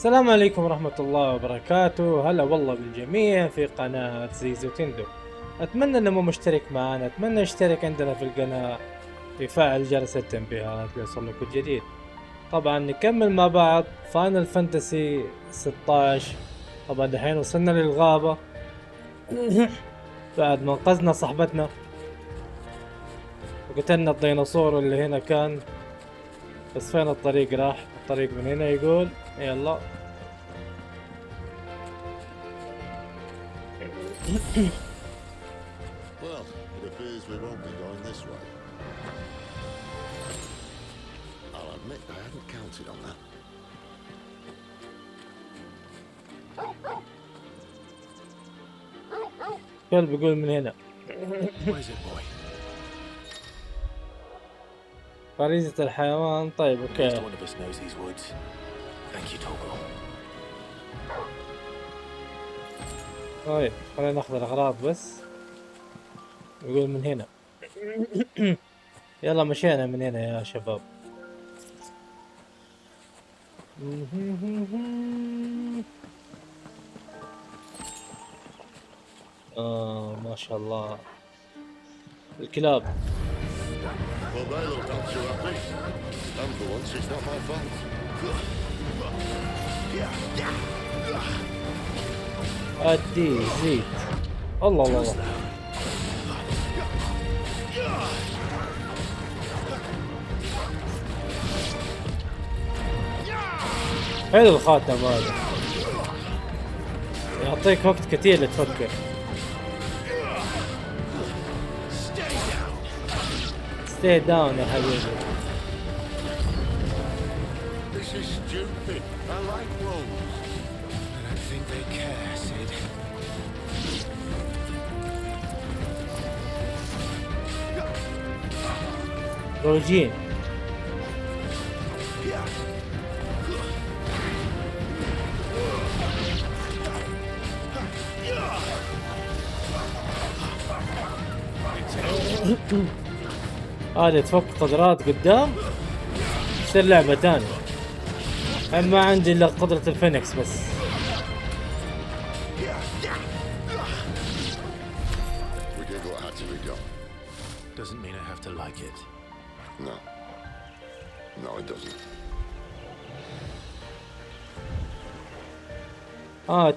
السلام عليكم ورحمة الله وبركاته. هلا والله بالجميع في قناة زيزوتندو. اتمنى انه مو مشترك معنا، اتمنى يشترك عندنا في القناة، يفعل جرس التنبيهات ليوصل لكم جديد. طبعا نكمل مع بعض فاينل فانتسي 16. طبعا دحين وصلنا للغابة بعد ما انقذنا صاحبتنا وقتلنا الديناصور اللي هنا كان. بس فين الطريق؟ راح الطريق من هنا يقول يلا. Well, it appears we won't be going this way. I'll admit I hadn't counted on that. كلب يقول من هنا. What is it, boy? غريزة الحيوان. طيب اوكي. One of us knows these woods. Thank you, Togo. طيب خلينا ناخذ الاغراض بس. يقول من هنا. يلا مشينا من هنا يا شباب. ما شاء الله الكلاب. Well, they look not too happy. And for once, it's not my fault. ادي زيت. الله الله الله. حلو الخاتم هذا، يعطيك وقت كثير لتفكر. stay down يا حبيبي. This is stupid. I like rolls. I don't think they care, Sid. روجين. هذه تفك قدرات قدام تصير لعبة تانية. ما عندي الا قدرة الفينيكس بس. We did what had to be done. Doesn't mean I have to like it. No. No, it doesn't.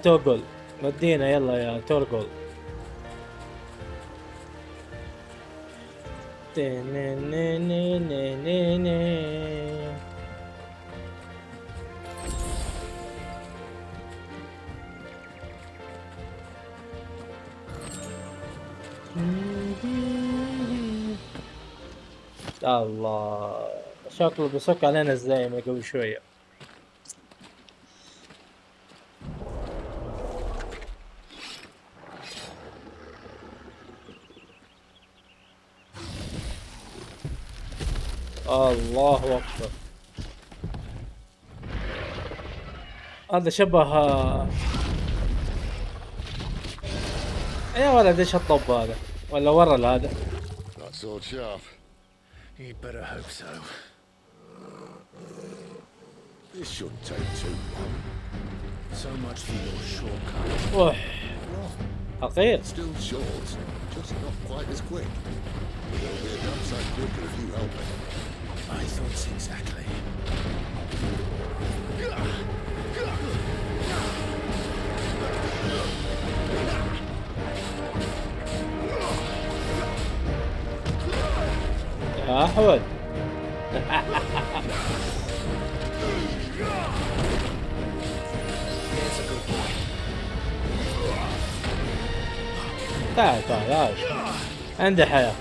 توغل مدينا يلا يا تورغل. الله شكله بيصك علينا الزايمة قبل شوية. الله اكبر. هذا شبه يا ولد ايش الطب هذا ولا ورا هذا؟ Not so sharp. You'd better hope so. This shouldn't take too long. So much for your shortcut. اوح حقير. Still short, just not quite as quick. It'll be a damn sight quicker if you help me. I thought exactly. يا احمد. تعال تعال عندي حياة.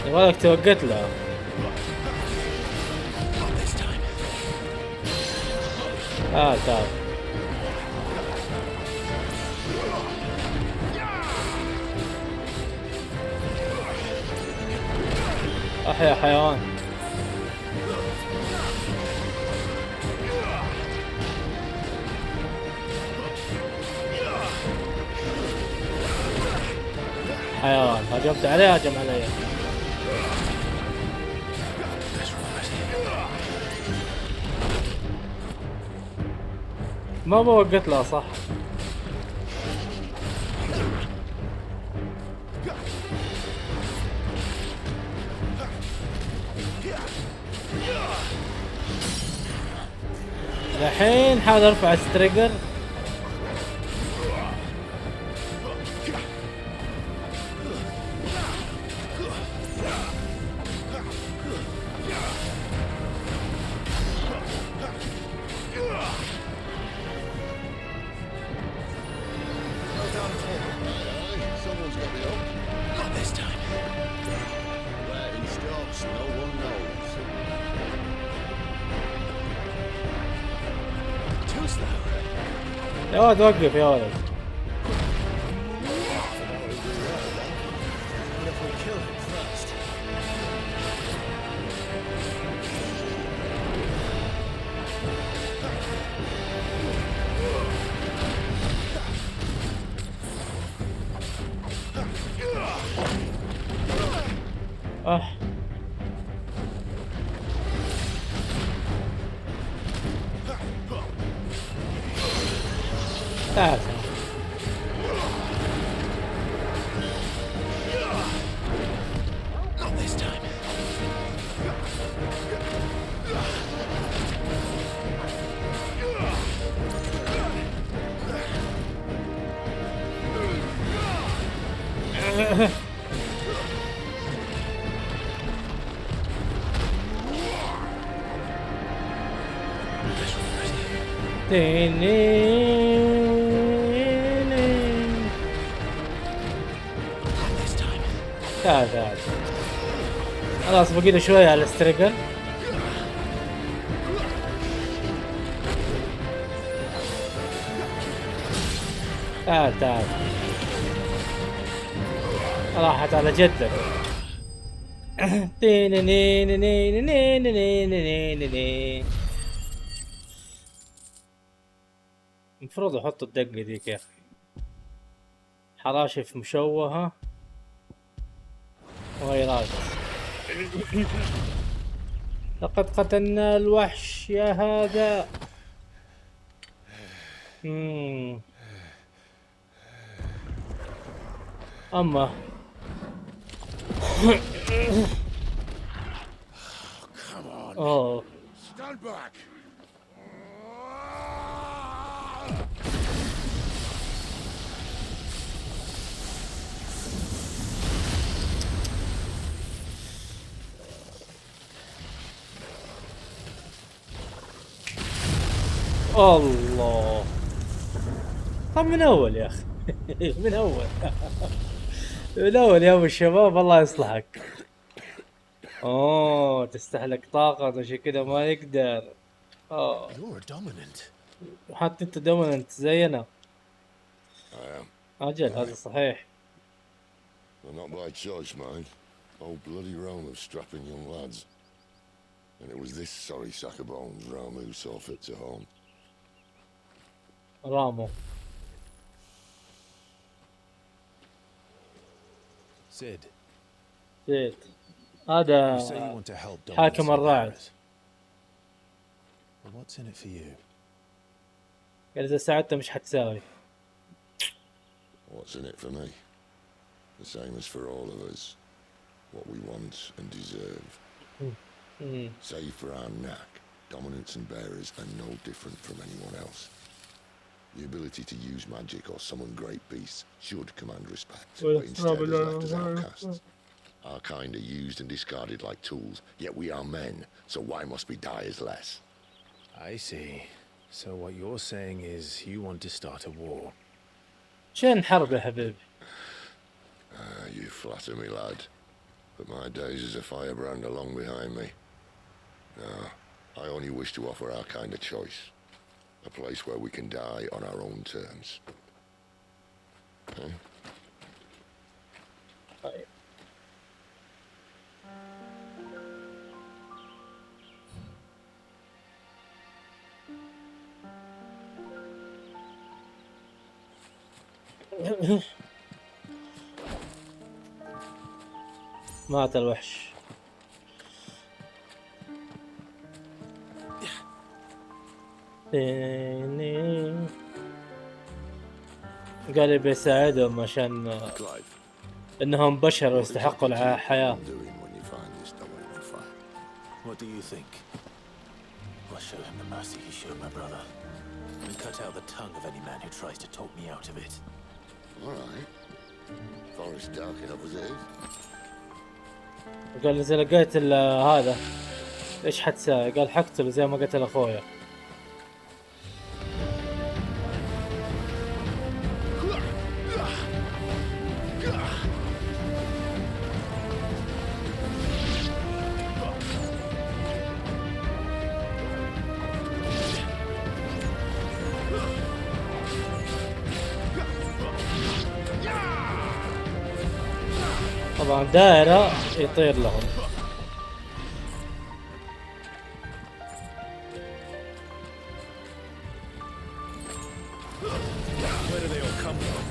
يبغالك توقت له. تعال احيا حيوان. حيوان هجمت عليه هجم علي. ما بوقت لها صح. الحين حاول ارفع الستريجر. يا ولد وقف يا ولد. تعال تعال خلاص بقي له شويه على الستريجر. تعال راحت على جدك. المفروض احط الدقة ديك يا اخي. حراشف مشوهة وغيرات. لقد قتلنا الوحش يا هذا. اما اوه الله. طب من اول يا اخي. من اول. من اول يا ابو الشباب الله يصلحك. اوه تستهلك طاقة عشان كذا ما يقدر. حتى انت دوميننت زينا. اجل هذا صحيح. Not by choice, mind. Old bloody Rome of strapping young lads. And it was this sorry sack of bones Rome who saw fit to home. رامو. Sid. هذا حاكم الرعد. What's in it for you? قال إذا ساعدته مش حتساوي. What's in it for me? The same as for all of us. What we want and deserve. Save for our knack, dominance and bearers are no different from anyone else. The ability to use magic or summon great beasts should command respect, but instead is left as outcasts. Our kind are used and discarded like tools, yet we are men, so why must we die as less? I see. So what you're saying is you want to start a war. شن حرب يا حبيبي. You flatter me, lad. But my days as a firebrand are long behind me. No, I only wish to offer our kind a choice. A place where we can die on our own terms. Okay? مات الوحش. قال بيساعدهم عشان انهم بشر ويستحقوا الحياة. What do you think? I'll show him the mercy he showed my brother, and cut out the tongue of any man who tries to talk me out of it. All right. Forest dark enough as it is. قال إذا لقيت هذا إيش حتساوي؟ قال حقتله زي ما قتل أخويا. طبعا دائرة يطير لهم. Where do they all come from?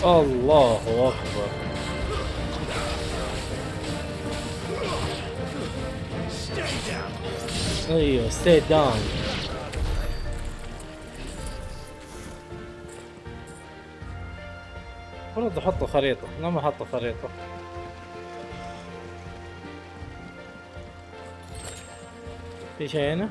الله أكبر. ايوه stay down. المفروض احط خريطة، لا ما احط خريطة. في شيء هنا؟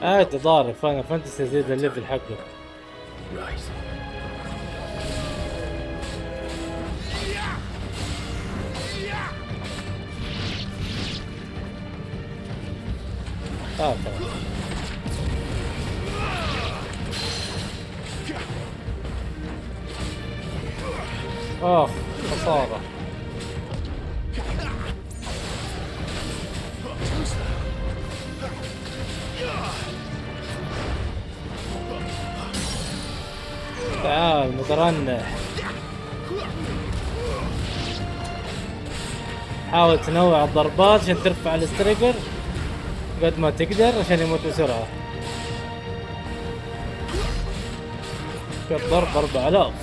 عادي ضارب فانا فانتسي يزيد الليفل حقه. طبعا. خسارة. تعال مترنح. حاول تنوع الضربات عشان ترفع الستريجر قد ما تقدر عشان يموت بسرعة. الضرب 4000.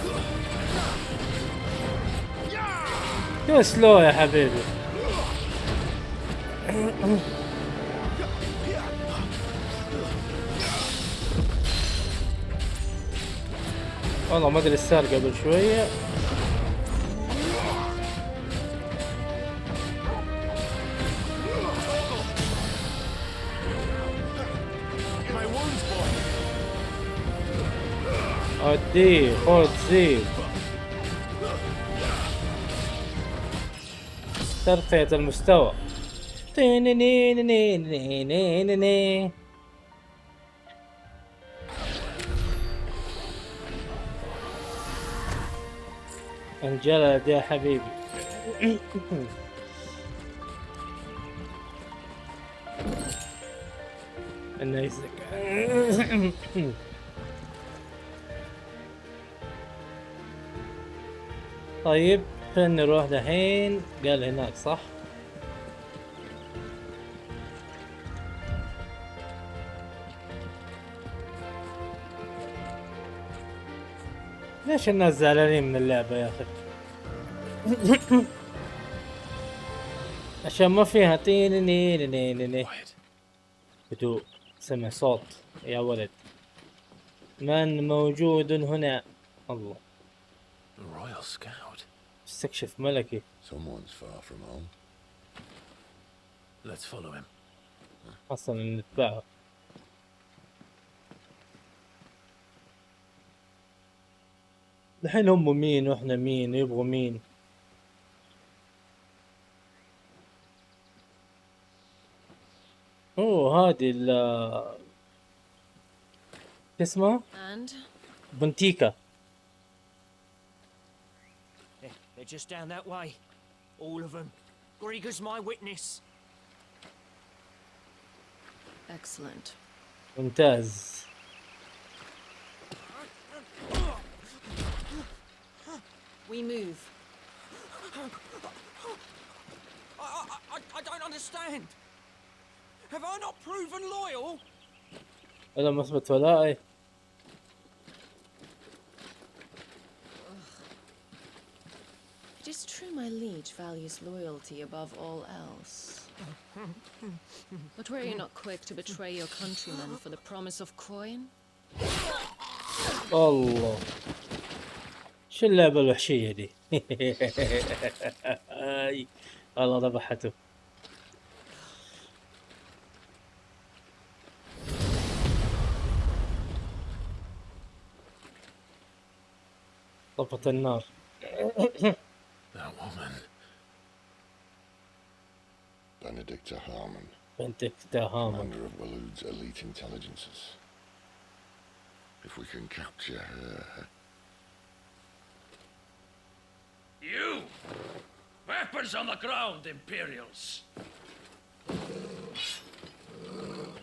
شو سلو يا حبيبي. والله ما ادري ايش صار قبل شوية. ودي خذ زيد. ترقية المستوى. انجلد يا حبيبي. انه يزك. طيب خلينا نروح دحين. قال هناك صح؟ ليش الناس زعلانين من اللعبة يا اخي؟ عشان ما فيها تينينينينيني. هدوء. سمع صوت يا ولد. من موجود هنا؟ الله. Royal Scout. استكشف ملكي. Someone's far from home. Let's follow him. اصلا نتبعه. الحين هم مين واحنا مين؟ يبغوا مين؟ اوه هذه اسمها بنتيكا. They're just down that way. All of them. Grieger's my witness. Excellent. ممتاز. We move. I don't understand. Have I not proven loyal? أنا مثبت ولائي. It is true my liege values loyalty above all else. But were you not quick to betray your countrymen for the promise of coin? الله شو اللعبة الوحشية دي؟ اي والله ذبحته. طفت النار. That woman. Benedicta Harmon, بنتكتا هامن. commander of Walood's elite intelligences. If we can capture her... You! Weapons on the ground, Imperials!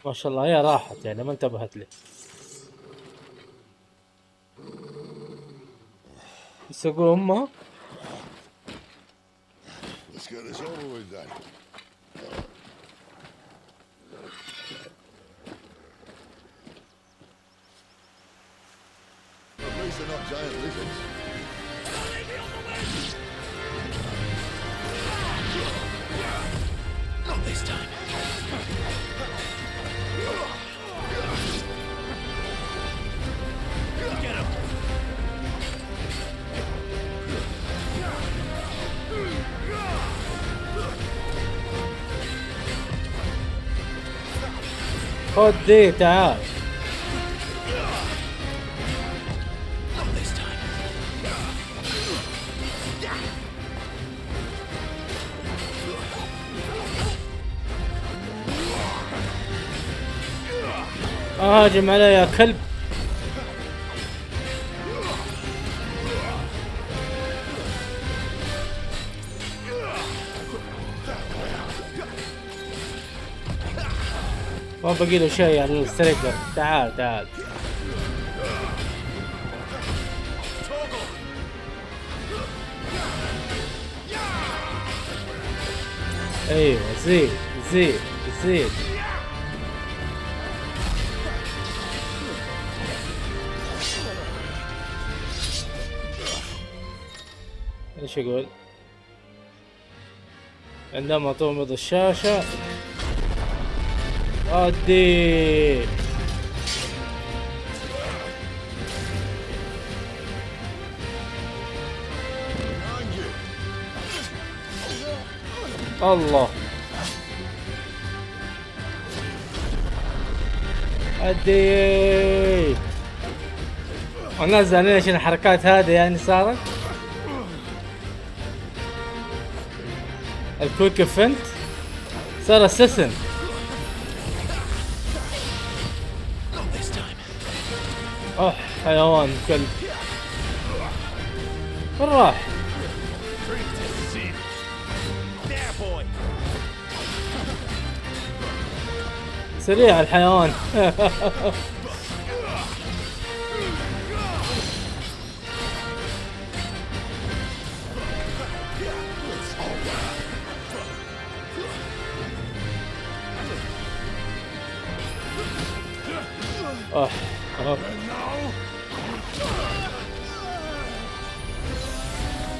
ما شاء الله هي راحت يعني ما انتبهت لي. يسوقوا امها. Let's get this over with then. At least they're not giant lizards. Not this time. Get him! خد دي تعال. Not this time. اهاجم عليه يا كلب. ما بقي له شيء على الستريكر. تعال تعال. ايوه زيد زيد زيد. ايش يقول؟ عندما تغمض الشاشة ادي الله ادي. والناس زعلانين عشان الحركات هذه يعني صارت الكويك فنت صار اساسن. حيوان كلب. وين راح؟ سريع الحيوان.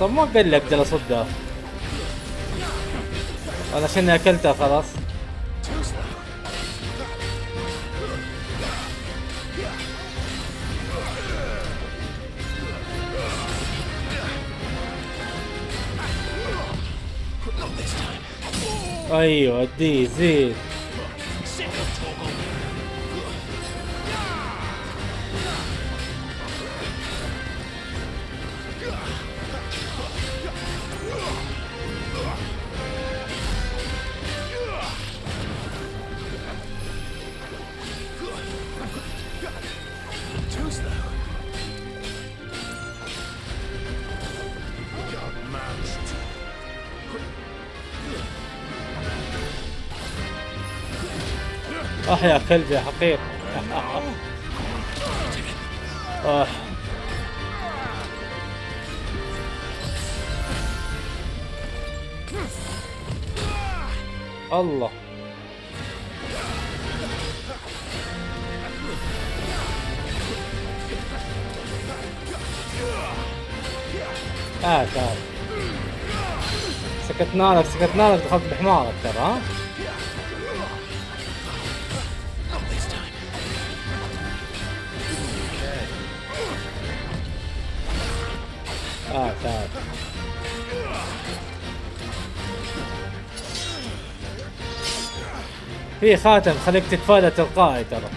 طب ما قال لي اقدر اصدها انا عشان اكلتها خلاص. ايوه دي زيد. يا كلب يا حقير. الله تعال سكتنا لك دخلت بحمارك ترى ها. تعال في خاتم خليك تتفادى تلقائي ترى.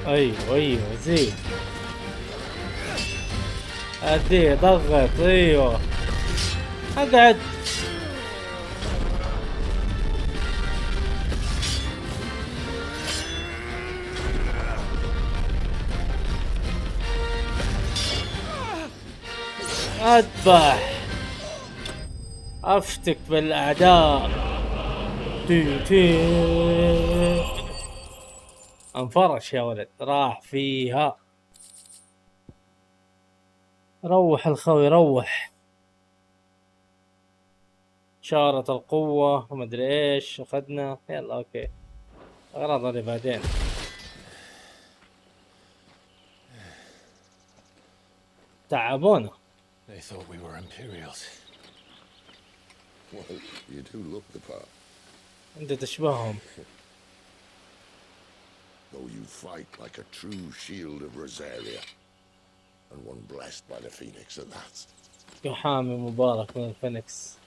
ايوه زين ادي ضغط ايوه اقعد. اذبح افتك بالاعداء. انفرش يا ولد راح فيها. روح الخوي روح. شارة القوة ومدري ايش اخذنا. يلا اوكي اغراض اللي بعدين. تعبونا. They thought we were Imperials. Well, you do look the part. انت تشبههم. Though you fight like a true shield of Rosaria. And one blessed by the Phoenix at that. يا حامي مبارك من الفينيكس.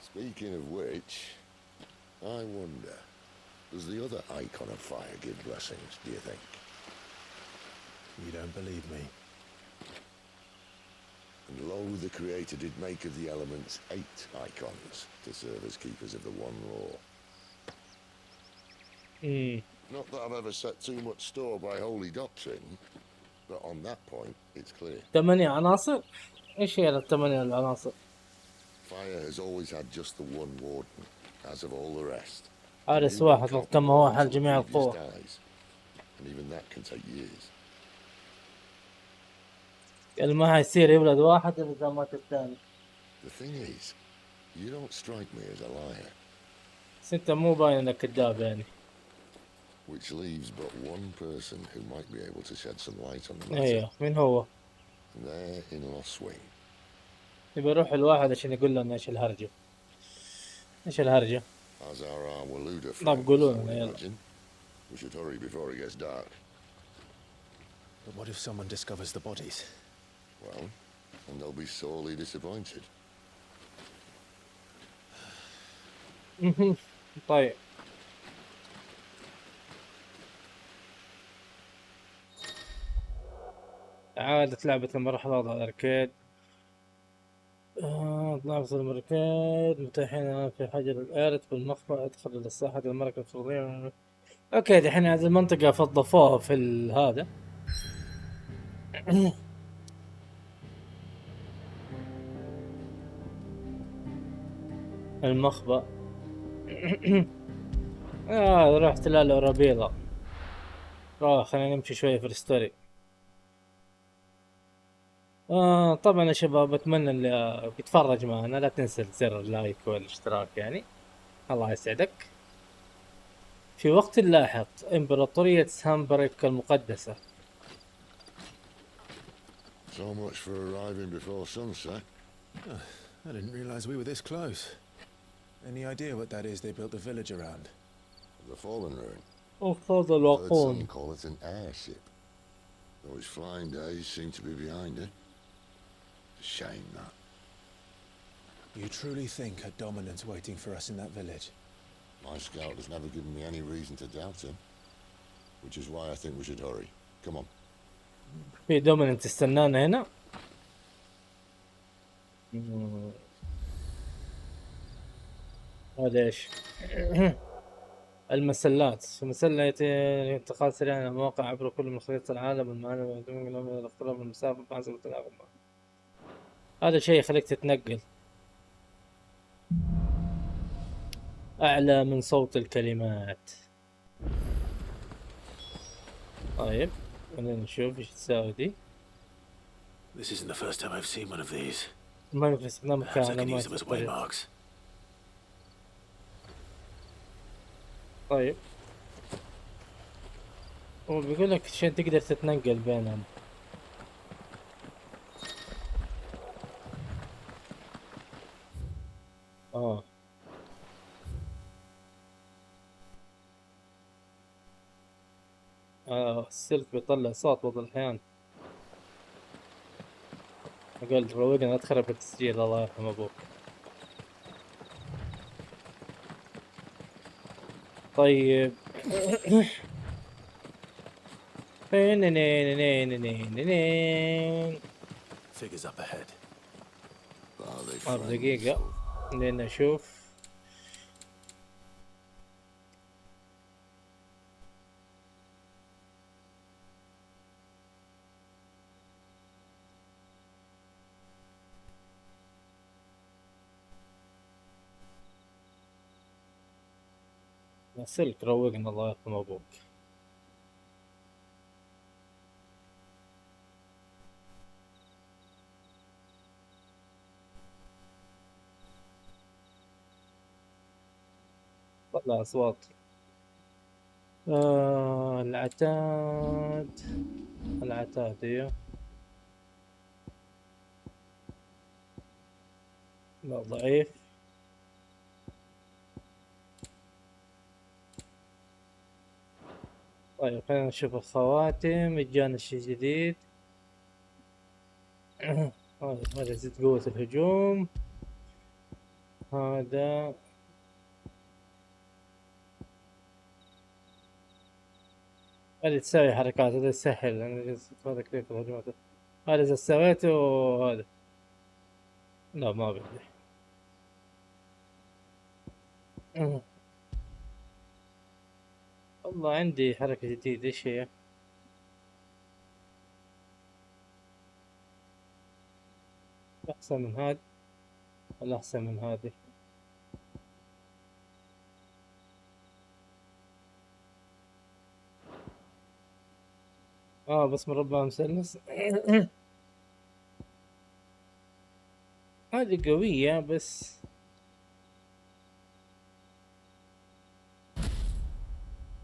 Speaking of which, I wonder, does the other icon of fire give blessings, do you think? You don't believe me? And lo, the Creator did make of the elements 8 icons to serve as keepers of the one law. Not that I've ever set too much store by holy doctrine, but on that point, it's clear. 8 عناصر؟ ايش هي ال8 العناصر؟ Fire has always had just the one warden, as of all the rest. حارس واحد كما هو حال جميع القوة. And even that can take years. اللي ما حيصير يولد واحد إذا مات الثاني. The thing is, you don't strike me as a liar. بس أنت مو باين إنك كذاب يعني. Which leaves but one person who might be able to shed some light on the matter. أيوه مين هو؟ Their in-law swing. يبي يروح الواحد عشان يقول لنا إيش الهرجة. إيش الهرجة؟ طب قولوا لنا يلا. We should hurry before it gets dark. But what if someone discovers the bodies? Well, and they'll be sorely disappointed. طيب. عادت لعبة المرحلة على الأركيد. لعبة الأركيد متاحين في حجر الآلة بالمخبأ. ادخل للساحة المركز الفضائية. اوكي دحين هذه المنطقة فضفوها في هذا. المخبأ. رحت للأورابيلا. خلينا نمشي شوية في الستوري. طبعا يا شباب اتمنى اللي بيتفرج معنا لا تنسى زر اللايك والاشتراك يعني. الله يسعدك. في وقت لاحق امبراطورية سامبريك المقدسة. So much for arriving before sunset. I didn't realize we were this close. Any idea what that is they built the village around? The fallen ruin. أخذ الوقود. Some call it an airship. Though its flying days seem to be behind it. Shame that. You truly think a dominant's waiting for us in that village? My scout has never given me any reason to doubt him. Which is why I think we should hurry. Come on. في دوميننت تستنانا هنا. هذا ايش؟ المسلات، مسلة انتقال سريع على المواقع عبر كل من خريطة العالم المعلومة بدون الاختلاف المسافة بحسب التناغم. هذا شيء يخليك تتنقل أعلى من صوت الكلمات. طيب خلينا نشوف ايش تساوي دي. This isn't the first time I've seen one of these. ما يمكن استخدامها Perhaps I can use كعلامات them في as الطريق. waymarks. طيب هو بيقول لك عشان تقدر تتنقل بينهم. اه السلك بيطلع صوت بعض الأحيان. قال روقنا ادخل بالتسجيل الله يرحم ابوك. طيب Figures up ahead. Are they friends? دقيقة لين اشوف. يا سلك روقنا الله يرحم ابوك. طلع اصوات. العتاد. العتاد ايوه. لا ضعيف. طيب خلينا نشوف الخواتم. جانا شي جديد. هذا يزيد قوة الهجوم. هذا هذا تسوي حركات. هذا يسهل. انا هذا كيف الهجمات. هذا اذا سويته هذا. لا ما بدي. والله عندي حركة جديدة. ايش هي؟ احسن من هذا ولا احسن من هذه؟ بس مربع مثلث. هذه قوية بس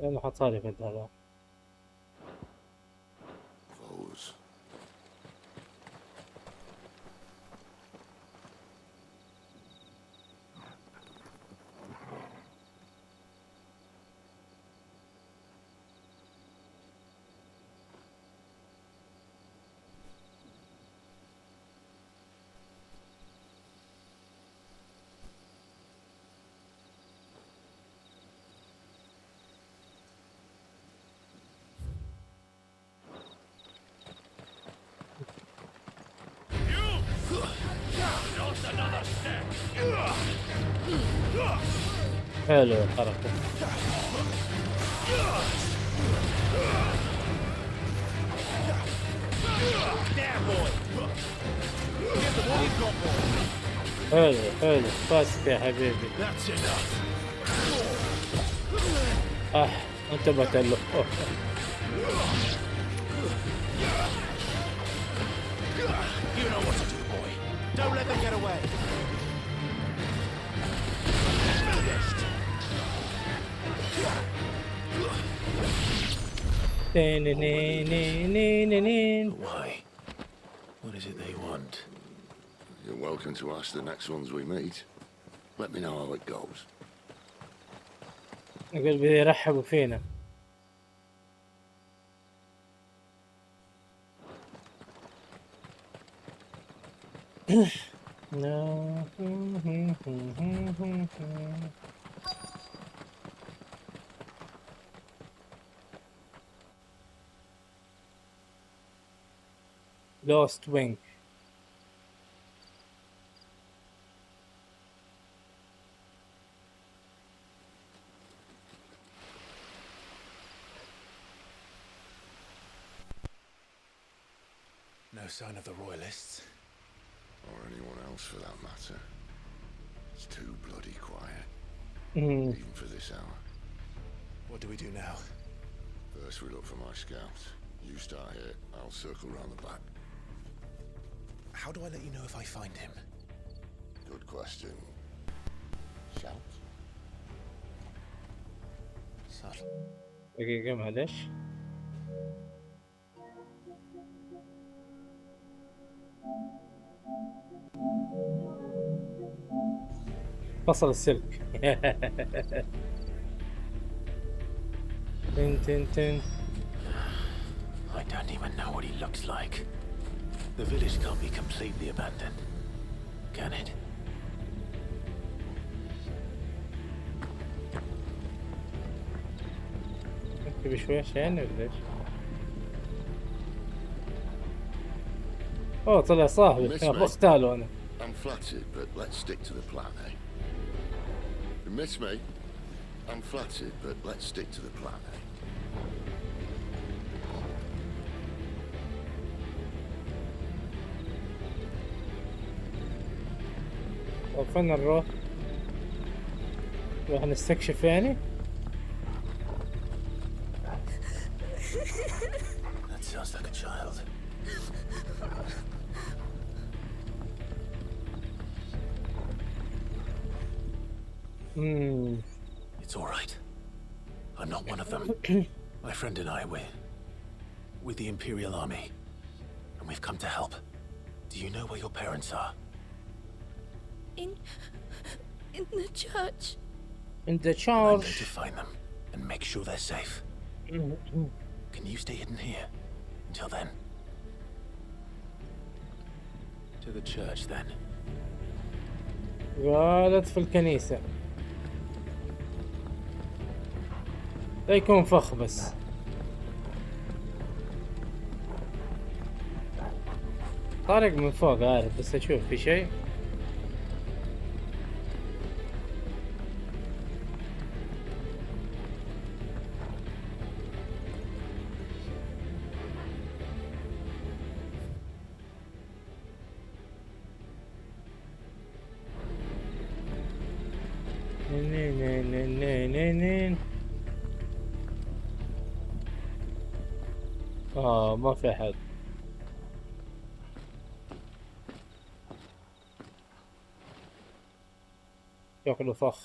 انا حطها لي في هذا. Foes. حلو الحركة. حلو حلو فاسك يا حبيبي. انتبهت له. You know what to do, boy. Don't let them get away. Why? What is it they want? You're welcome to ask the next ones we meet. Let me know how it goes. يقول بيرحبوا فينا. Lost Wing. sign of the royalists. Or anyone else for that matter. It's too bloody quiet. مم. Even for this hour. What do we do now? First we look for my scouts. You start here, I'll circle round the back. How do I let you know if I find him? Good question. Shout. Subtle. دقيقة معلش. فصل السلك. تن تن تن. I don't even know what he looks like. The village can't be completely abandoned, can it? تبي شوية عشان ولا ايش؟ اوه طلع صاحبي. اختاله انا. I'm flattered, but let's stick to the plan, eh? You miss me? I'm flattered, but let's stick to the plan, eh? طب فين نروح؟ نروح نستكشف يعني؟ That sounds like a child. It's all right. I'm not one of them. My friend and I, we're with the Imperial Army, and we've come to help. Do you know where your parents are? In the church. In the I'm going church. to find them and make sure they're safe. Can you stay hidden here until then? To the church, then. قالت في الكنيسة. لا يكون فخ بس. طارق من فوق عارف بس اشوف في شيء. ما في أحد. شكله فخ.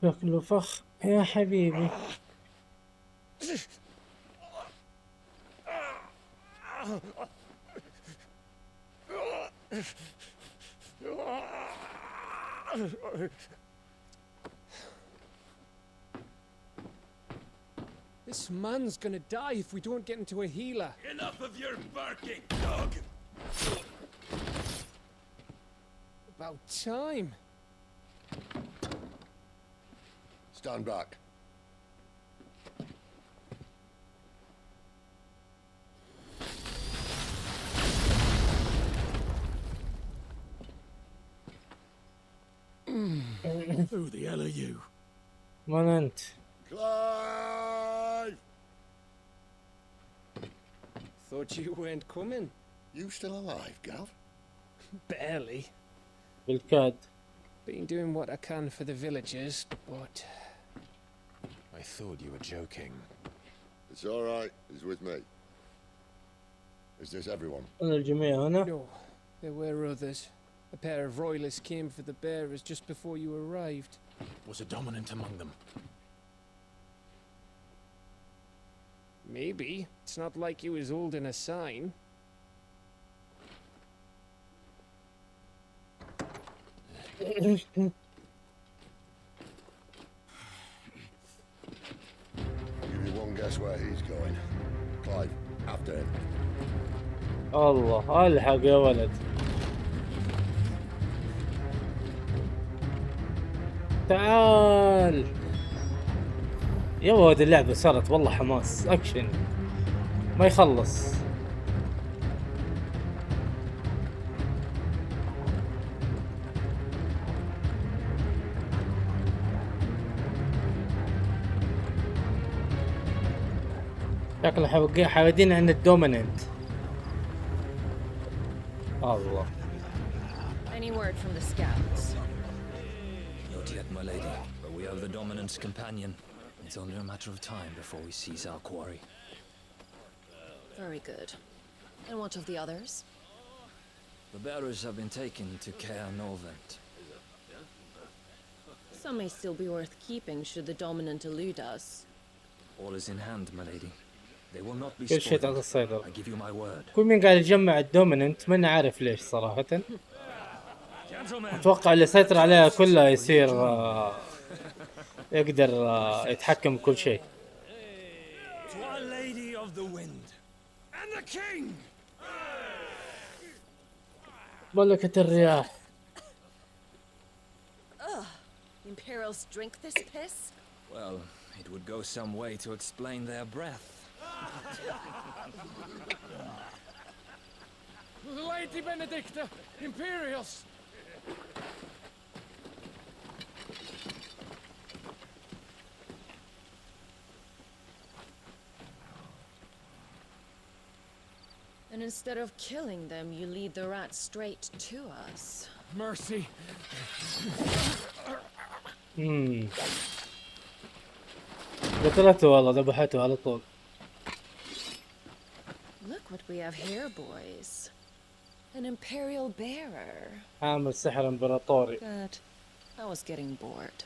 شكله فخ يا حبيبي. This man's gonna die if we don't get into a healer. Enough of your barking, dog! About time. Stand back. Who the hell are you? من أنت؟ Clive! Thought you weren't coming. You still alive, Gav? Barely. بالكاد. Been doing what I can for the villagers, but I thought you were joking. It's all right. He's with me. Is this everyone? أنا الجميع هنا. no, there were others. A pair of royalists came for the bearers just before you arrived. Was a dominant among them? Maybe. It's not like he was holding a sign. Give you one guess where he's going. Clive, after him. الله الحق يا ولد. تعال يا ولد. اللعبة صارت والله حماس اكشن ما يخلص. شكله حاودين عن الدوميننت. الله. Any word from the scouts? Not yet, my lady, but we have the Dominant's companion. It's only a matter of time before we seize our quarry. Very good. And what of the others? The bearers have been taken to Caer Norvent. Some may still be worth keeping should the Dominant elude us. All is in hand, my lady. They will not be كل شيء تحت spoiled. السيطرة. I give you my word. كل مين قاعد يجمع الدوميننت ما عارف ليش صراحة. اتوقع اللي سيطر عليها كلها يصير يقدر يتحكم بكل شيء. To Our Lady of the Wind and the King. ملكة الرياح. Imperials drink this piss? Well, it would go some way to explain their breath. Lady Benedicta, Imperials! And instead of killing them, you lead the rats straight to us. Mercy. قتلته والله ذبحته على طول. Look what we have here, boys. An Imperial bearer. عامل سحر امبراطوري. Good. I was getting bored.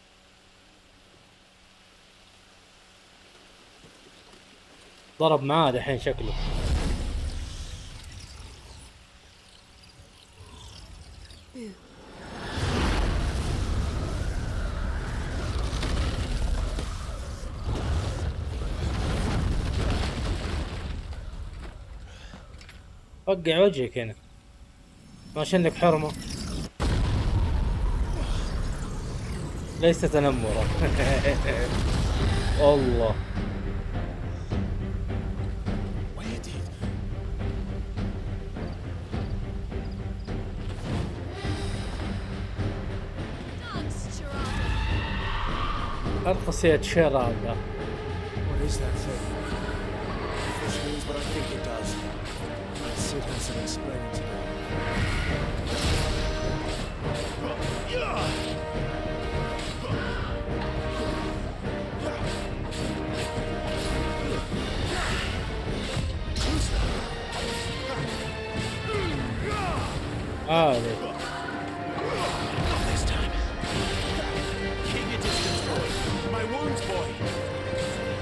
ضرب معاه دحين شكله. وقع وجهك هنا ما شنك حرمة ليس تنمرا. الله أرقصية شرابة. What is that thing? If this means what I think it does, Sid has some explaining to do. This time. Keep your distance, boy. My wounds, boy.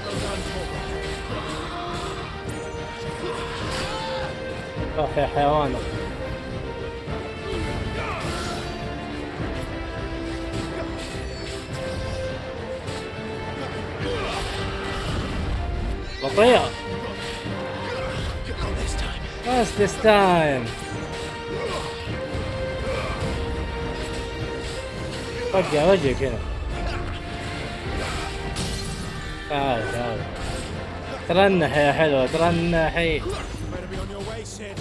Well done, روح يا حيوانة. بطيئة. What's this time? وقع وجهك هنا. تعال ترنح يا حلوة ترنحي. Better be on your way, Sid.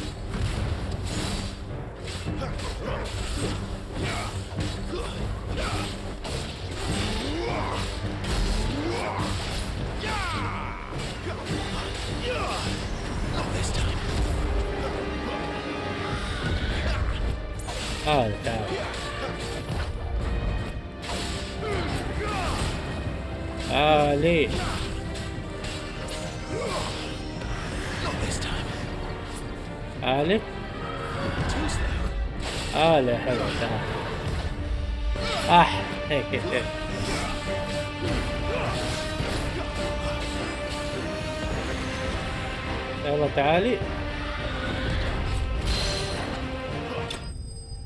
تعال ليه آلي آلي حلو تعال هيك يلا تعالي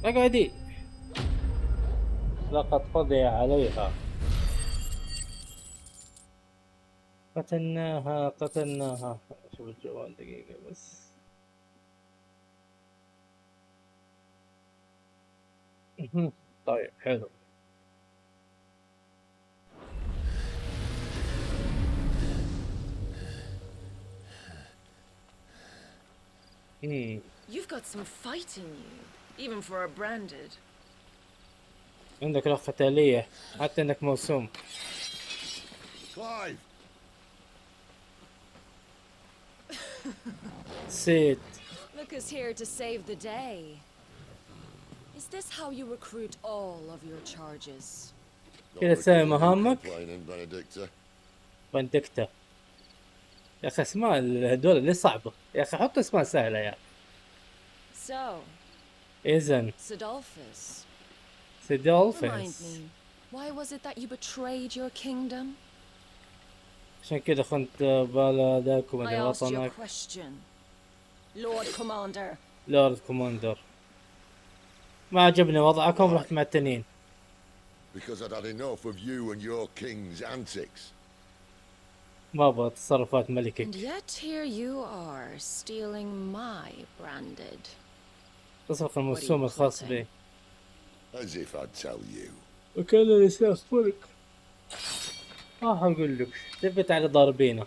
اقعدي لقد قضي عليها قتلناها شوف الجوال دقيقة بس طيب حلو You've got some fight in you, even for a branded. عندك روح قتالية حتى انك موسوم. Clive! نسيت. Look who's here to save the day. Is this how you recruit all of your charges? كذا تسوي مهامك. Complaining, Benedicta. فاندكتا. يا اخي اسماء هذول اللي صعبة. يا اخي حط اسماء سهلة يا. So, إذن Sidolphus. Remind سيدولفيس. me, why was it that you betrayed your kingdom? عشان كذا خنت بلدك I ومدري asked you a وطنك. question. Lord Commander. لورد كوماندر. ما عجبني وضعكم رحت مع التنين. Because I'd had enough of you and your king's antics. ما ابغى تصرفات And ملكك. yet here you are, stealing my branded. تسرق المرسوم الخاص بي. As if I'd tell you. وكان يستغفرك. ما حقول لك. ثبت على ضاربينه.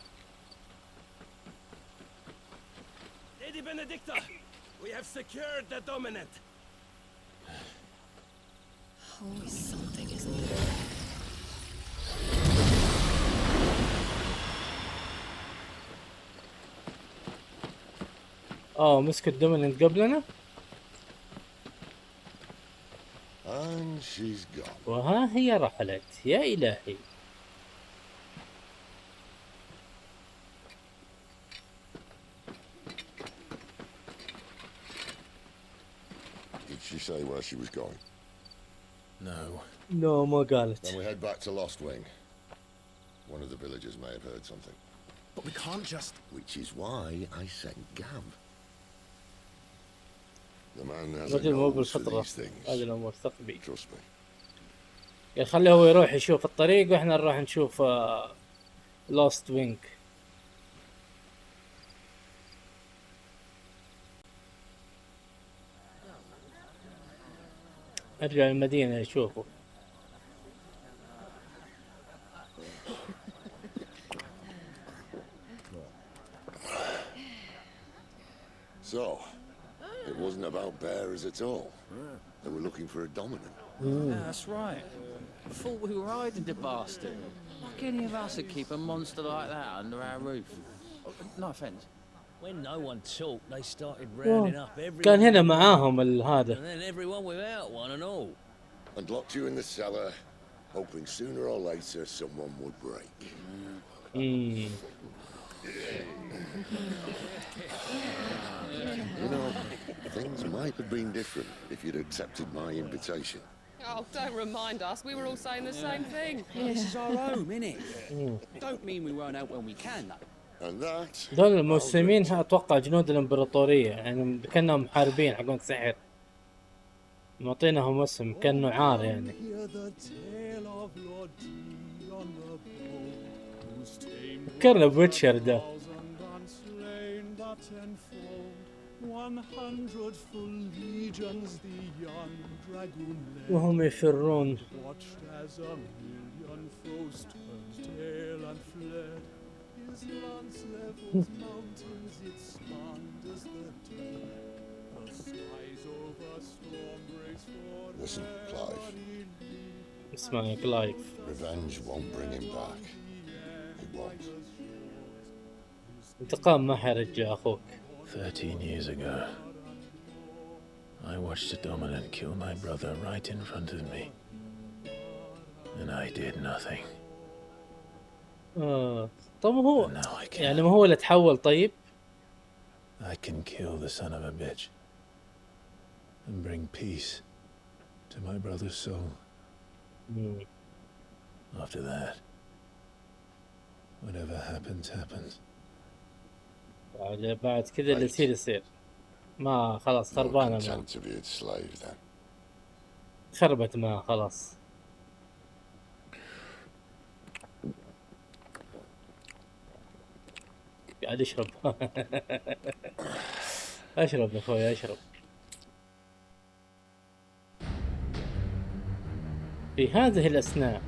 Lady Benedicta, we have secured the dominant. Always something, isn't there? مسك الدوميننت قبلنا. And she's gone. وها هي رحلت. يا إلهي. Did she say where she was going? No. لا ما قالت. Then we head back to Lost Wing. One of the villagers may have heard something. But we can't just... Which is why I sent Gav. The man has a رجل مو nose for بالفطرة. these things. هذه الأمور ثقبي. Trust me. يعني خليه هو يروح يشوف الطريق واحنا نروح نشوف لوست وينج. ارجع المدينة يشوفه. So, it wasn't about bearers at all. They were looking for a dominant. Yeah, that's right. Thought we were hiding the bastard. Like any of us would keep a monster like that under our roof. No offence. When no one talked, they started rounding up everyone. كان هنا معاهم هذا. And then everyone without one and all. And locked you in the cellar, hoping sooner or later someone would break. You know, things might have been different if you'd accepted my invitation. Oh, don't remind us. We were all saying the same thing. This is our home, innit? Don't mean we won't help when we can, though. And that... دول المسلمين اتوقع جنود الامبراطورية يعني كانهم محاربين حقون سحر. معطينهم اسم كانه عار يعني. فكرنا بويتشر ده. وهم يفرون. Listen, Clive. اسمع كلايف. Revenge won't bring him back. It won't. انتقام ما حيرجع اخوك. 13 years ago, I watched a dominant kill my brother right in front of me. And I did nothing. طب هو And now I can. يعني ما هو اللي تحول طيب؟ I can kill the son of a bitch. And bring peace to my brother's soul. After that, whatever happens, happens. بعد كذا اللي يصير يصير. ما خلاص خربانة ما. Content to be its slave then. خربت ما خلاص. قاعد يشرب. اشرب يا اخوي اشرب. في هذه الأثناء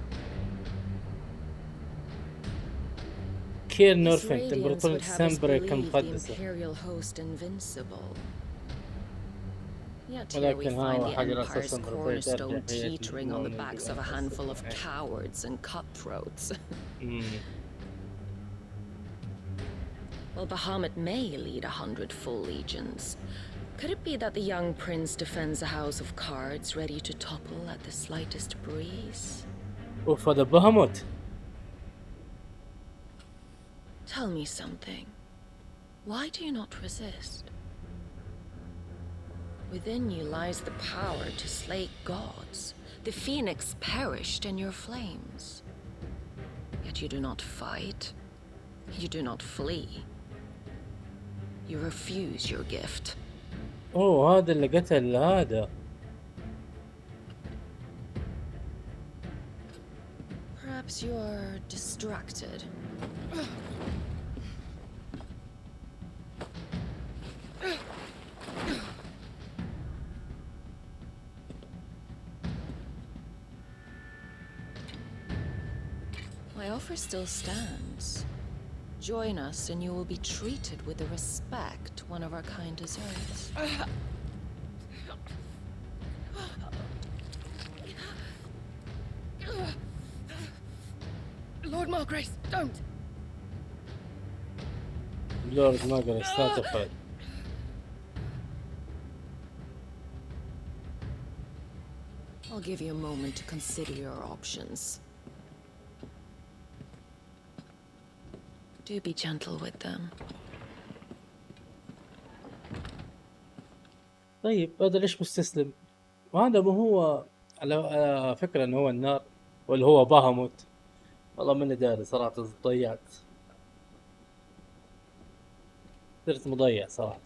كير نورفنت امبراطورية سامبريك المقدسة. ولكن هو حجر أساس cornerstone teetering on the backs of a handful of cowards and cutthroats. Well, Bahamut may lead 100 full legions. Could it be that the young prince defends a house of cards ready to topple at the slightest breeze? اوف هذا بهموت. Tell me something. Why do you not resist? Within you lies the power to slay gods. The phoenix perished in your flames. Yet you do not fight. You do not flee. You refuse your gift. اوه هذا اللي قتل هذا. Perhaps you're distracted. My offer still stands. Join us and you will be treated with the respect one of our kind deserves. Lord Margrace, don't! لورد ماغريس لا تفعل. I'll give you a moment to consider your options. Do be gentle with them. طيب هذا ليش مستسلم؟ وهذا ما هو على فكرة انه هو النار ولا هو بهموت؟ والله ماني داري صراحة، ضيعت. صرت مضيع صراحة.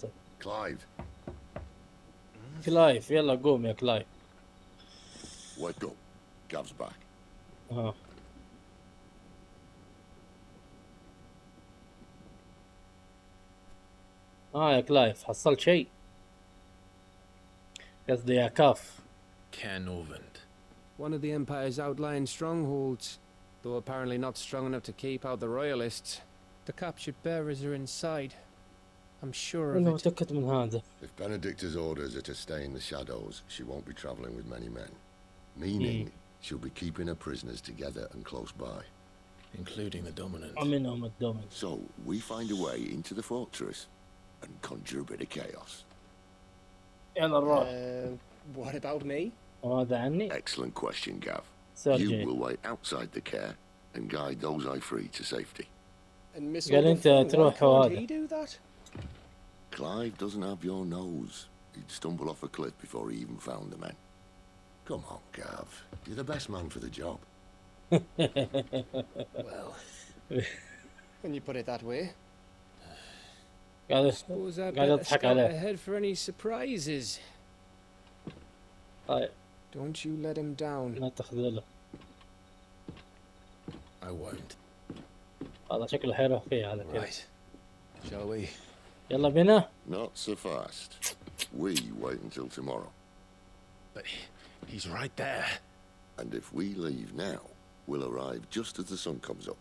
كلايف يلا قوم يا كلايف. Wake up. Gav's back. يا كلايف حصلت شيء؟ قصدي يا كاف. Canovant. One of the Empire's outlying strongholds, though apparently not strong enough to keep out the royalists. The captured bearers are inside. I'm sure of أنا it. متأكد من هذا. If Benedicta's orders are to stay in the shadows, she won't be traveling with many men. Meaning, she'll be keeping her prisoners together and close by. Including the dominant. منهم الدومينت. So, we find a way into the fortress and conjure a bit of chaos. يلا نروح. What about me? وهذا عني. Excellent question, Gav. سيرجي. You will wait outside the care and guide those I free to safety. And Miss قال أنت Why تروح can't وهذا. he do that? Clive doesn't have your nose. He'd stumble off a cliff before he even found the men. Come on, Gav. You're the best man for the job. Well, when you put it that way. قاعد Suppose I قاعد better أضحك scout عليه. ahead for any surprises. طيب Don't you let him down. لا تخذله. I won't. هذا شكله حيروح فيه على كذا. Right. Shall we? يلا بينا. Not so fast. We wait until tomorrow. But he's right there. And if we leave now, we'll arrive just as the sun comes up.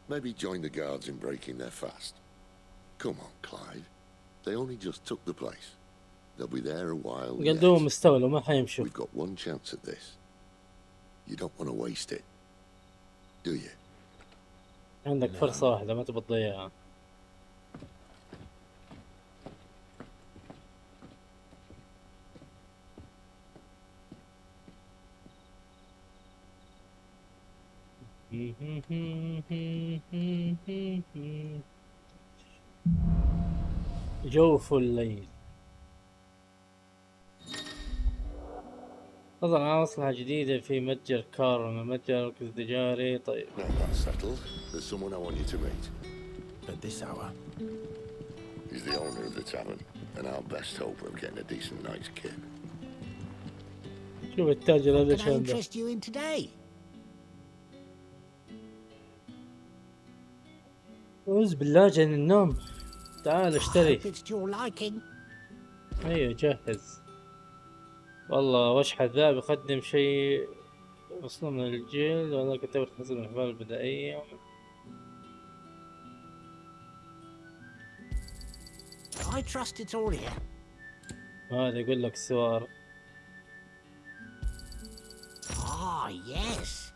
Maybe join the guards in breaking their fast. Come on, Clive. They only just took the place. They'll be there a while yet. قدوم مستولى ما حيمشوا. We've got one chance at this. You don't want to waste it, do you? عندك فرصة واحدة ما تبى تضيعها. جوف الليل. نظرا على مصلحة جديدة في متجر كارما، متجر مركز تجاري. طيب Now that's settled. There's someone I want you to meet. At this hour. He's the owner of the tavern, and our best hope of getting a decent night's kip. شوف التاجر هذا Can I شو عنده. interest you in today? أعوذ بالله جن النوم. تعال اشتري. Hope it's to your liking. ايوه جهز. والله وشحة ذا بيقدم شيء مصنوع من الجلد، وانا كتبت حسب الاحوال البدائية. I trust it's all here. هذا يقول لك سوار. Ah, yes.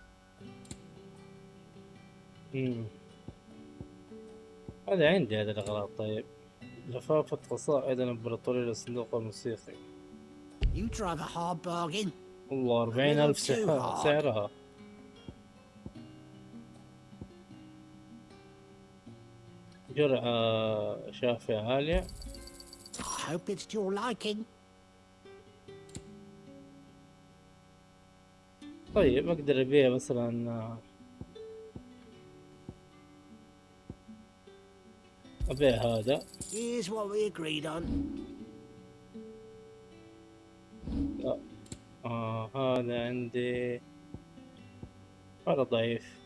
هذا عندي هذه الأغراض. طيب لفافة قصائد الإمبراطورية للصندوق الموسيقي. You drive a hard bargain. والله 40,000 سعرها. جرعة شافية عالية. I hope it's to your liking. طيب أقدر أبيع مثلا أبيع هذا. Here's what we agreed on. لا هذا عندي هذا ضعيف.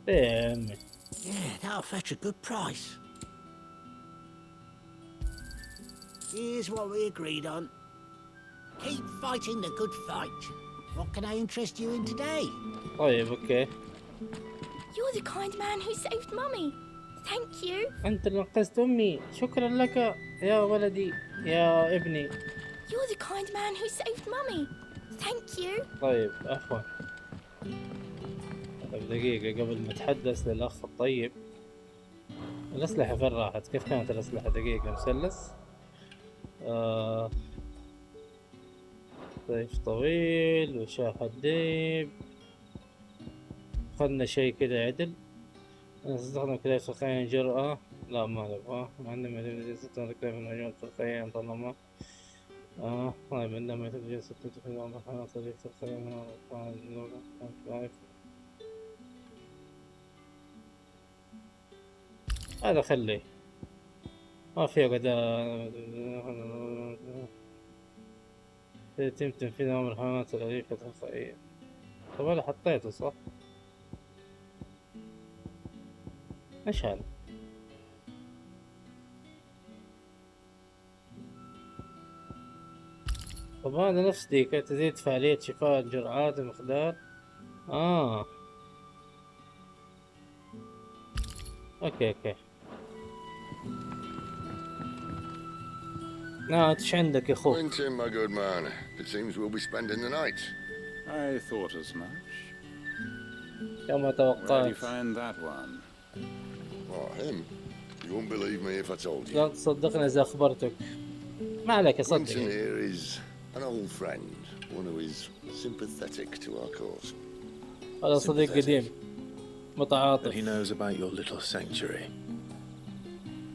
ايه يا عمي. Yeah, that'll fetch a good price. Here's what we agreed on. Keep fighting the good fight. What can I interest you in today? طيب اوكي. You're the kind man who saved Mummy. Thank you. أنت اللي أنقذت أمي، شكرا لك يا ولدي يا ابني. You're the kind man who saved Mummy. Thank you. طيب عفوا. طيب دقيقة قبل ما أتحدث للأخ الطيب، الأسلحة فين راحت؟ كيف كانت الأسلحة؟ دقيقة. مثلث سيف طويل وشاح الديب. خدنا شي كده عدل. نستخدم كلاب فخين جرأة. لا ما نبغاه. عندما يستخدم كلاب من عيون فخين طالما طيب عندما يتجه ستة في الأمر حالة طريق فخين هذا خليه ما فيه قد يتم تنفيذ أمر الحيوانات الأليفة الخفائية. طب أنا حطيته صح؟ ايش هذا؟ طب هذا نفس ديك تزيد فعالية شفاء الجرعات بمقدار اوكي ايش عندك يا اخو؟ Quentin, my good man. It seems we'll be spending the night. I thought as much. كما Where do you توقعت. find that one? What, him? You wouldn't believe me if I told you. لا تصدقني إذا أخبرتك. ما عليك Quentin صدقني. here is an old friend, one who is sympathetic to our cause. هذا صديق قديم متعاطف. And he knows about your little sanctuary.